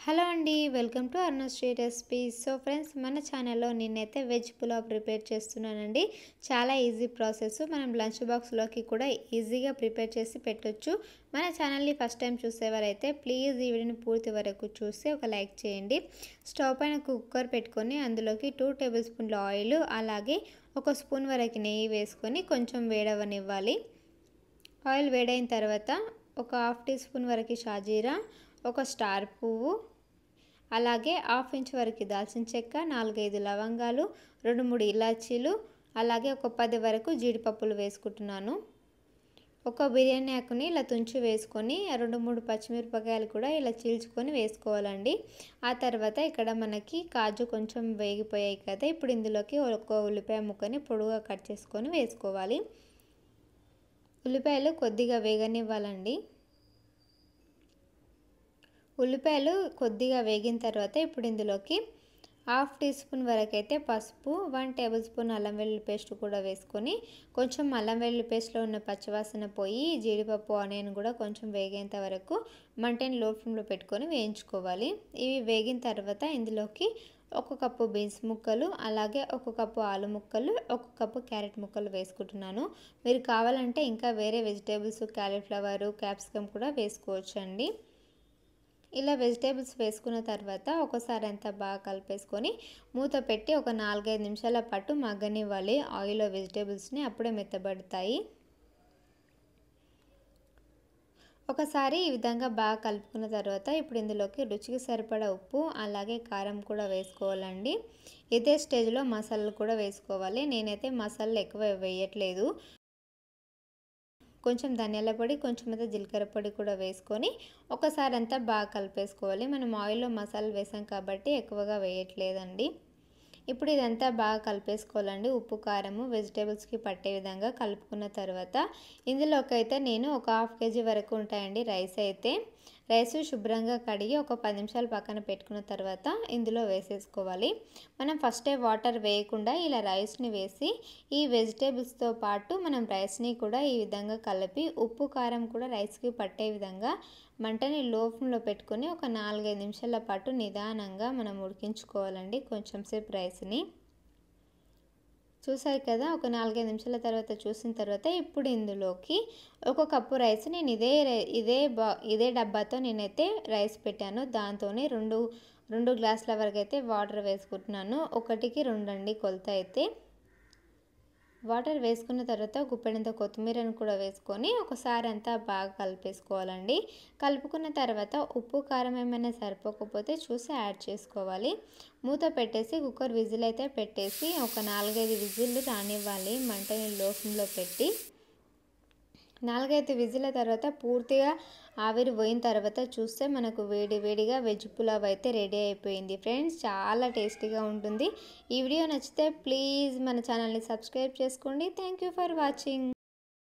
Hello అండి, welcome to Arunasri recipes. So friends, మన ఛానల్లో నేనైతే వెజ్ పులావ్ ప్రిపేర్ చేస్తున్నానండి. చాలా ఈజీ ప్రాసెస్. మనం లంచ్ బాక్స్లోకి కూడా ఈజీగా ప్రిపేర్ చేసి పెట్టొచ్చు. మన ఛానల్ని ఫస్ట్ టైం చూసేవారైతే ప్లీజ్ ఈ వీడియోని పూర్తి వరకు చూసి ఒక లైక్ చేయండి. స్టవ్ పైన కుక్కర్ పెట్టుకొని అందులోకి 2 టేబుల్ స్పూన్ల ఆయిల్, అలాగే 1 స్పూన్ వరకు నెయ్యి వేసుకొని కొంచెం వేడవనివ్వాలి. ఆయిల్ వేడైన తర్వాత ఒక హాఫ్ టీ స్పూన్ వరకు షాజీరా, ఒక స్టార్ పువ్వు, అలాగే హాఫ్ ఇంచ్ వరకు దాల్చిన చెక్క, 4-5 లవంగాలు, 2-3 ఇలాచీలు, అలాగే ఒక 10 వరకు జీడిపప్పులు వేసుకుంటున్నాను. ఒక బిర్యానీ ఆకుని ఇలా తుంచి వేసుకొని 2-3 పచ్చిమిరపకాయలు కూడా ఇలా చీల్చుకొని వేసుకోవాలండి. ఆ తర్వాత ఇక్కడ మనకి కాజు కొంచెం వేగిపోయాయి కదా, ఇప్పుడు ఇందులోకి ఒక ఉల్లిపాయ ముక్కని పొడుగా కట్ చేసుకొని వేసుకోవాలి. ఉల్లిపాయలు కొద్దిగా వేగనివ్వాలండి. ఉల్లిపాయలు కొద్దిగా వేగిన తర్వాత ఇప్పుడు ఇందులోకి హాఫ్ టీ స్పూన్ వరకు అయితే పసుపు, 1 టేబుల్ స్పూన్ అల్లం వెల్లుల్లి పేస్ట్ కూడా వేసుకొని కొంచెం అల్లం వెల్లుల్లి పేస్ట్లో ఉన్న పచ్చివాసన పోయి జీడిపప్పు ఆనియన్ కూడా కొంచెం వేగేంత వరకు మంటని లో ఫ్లేమ్లో పెట్టుకొని వేయించుకోవాలి. ఇవి వేగిన తర్వాత ఇందులోకి 1 కప్పు బీన్స్ ముక్కలు, అలాగే 1 కప్పు ఆలు ముక్కలు, 1 కప్పు క్యారెట్ ముక్కలు వేసుకుంటున్నాను. మీరు కావాలంటే ఇంకా వేరే వెజిటేబుల్స్ క్యాలీఫ్లవర్, క్యాప్సికమ్ కూడా వేసుకోవచ్చండి. ఇలా వెజిటేబుల్స్ వేసుకున్న తర్వాత ఒకసారి అంతా బాగా కలిపేసుకొని మూత పెట్టి ఒక 4-5 నిమిషాల పాటు మగ్గనివ్వాలి ఆయిల్లో వెజిటేబుల్స్ని, అప్పుడే మెత్తబడతాయి. ఒకసారి ఈ విధంగా బాగా కలుపుకున్న తర్వాత ఇప్పుడు ఇందులోకి రుచికి సరిపడా ఉప్పు, అలాగే కారం కూడా వేసుకోవాలండి. ఇదే స్టేజ్లో మసాలాలు కూడా వేసుకోవాలి. నేనైతే మసాలాలు ఎక్కువ వేయట్లేదు. కొంచెం ధనియాల పొడి, కొంచెం అయితే జీలకర్ర పొడి కూడా వేసుకొని ఒకసారి అంతా బాగా కలిపేసుకోవాలి. మనం ఆయిల్లో మసాలా వేసాం కాబట్టి ఎక్కువగా వేయట్లేదండి. ఇప్పుడు ఇదంతా బాగా కలిపేసుకోవాలండి. ఉప్పు కారము వెజిటేబుల్స్కి పట్టే విధంగా కలుపుకున్న తర్వాత ఇందులోకి అయితే నేను ఒక హాఫ్ కేజీ వరకు ఉంటాయండి రైస్ శుభ్రంగా కడిగి ఒక 10 నిమిషాలు పక్కన పెట్టుకున్న తర్వాత ఇందులో వేసేసుకోవాలి. మనం ఫస్టే వాటర్ వేయకుండా ఇలా రైస్ని వేసి ఈ వెజిటేబుల్స్తో పాటు మనం రైస్ని కూడా ఈ విధంగా కలిపి ఉప్పు కారం కూడా రైస్కి పట్టే విధంగా మంటని లో ఫ్లేమ్లో పెట్టుకొని ఒక 4-5 నిమిషాల పాటు నిదానంగా మనం ఉడికించుకోవాలండి కొంచెం సేపు రైస్ని. చూసారు కదా, ఒక 4-5 నిమిషాల తర్వాత చూసిన తర్వాత ఇప్పుడు ఇందులోకి 1 కప్పు రైస్ నేను ఇదే డబ్బాతో నేనైతే రైస్ పెట్టాను. దాంతోనే 2 గ్లాసుల వరకు అయితే వాటర్ వేసుకుంటున్నాను. 1కి 2 అండి కొలత అయితే. వాటర్ వేసుకున్న తర్వాత గుప్పెడంత కొత్తిమీరను కూడా వేసుకొని ఒకసారి అంతా బాగా కలిపేసుకోవాలండి. కలుపుకున్న తర్వాత ఉప్పు కారం ఏమైనా సరిపోకపోతే చూసి యాడ్ చేసుకోవాలి. మూత పెట్టేసి కుక్కర్ విజిల్ అయితే పెట్టేసి ఒక 4-5 విజిల్లు రానివ్వాలి మంటని లో ఫ్లేమ్లో పెట్టి. 4-5 విజిల్ల తర్వాత పూర్తిగా ఆవిరి పోయిన తర్వాత చూస్తే మనకు వేడిగా వెజ్ పులావ్ అయితే రెడీ అయిపోయింది ఫ్రెండ్స్. చాలా టేస్టీగా ఉంటుంది. ఈ వీడియో నచ్చితే ప్లీజ్ మన ఛానల్ని సబ్స్క్రైబ్ చేసుకోండి. Thank you for watching.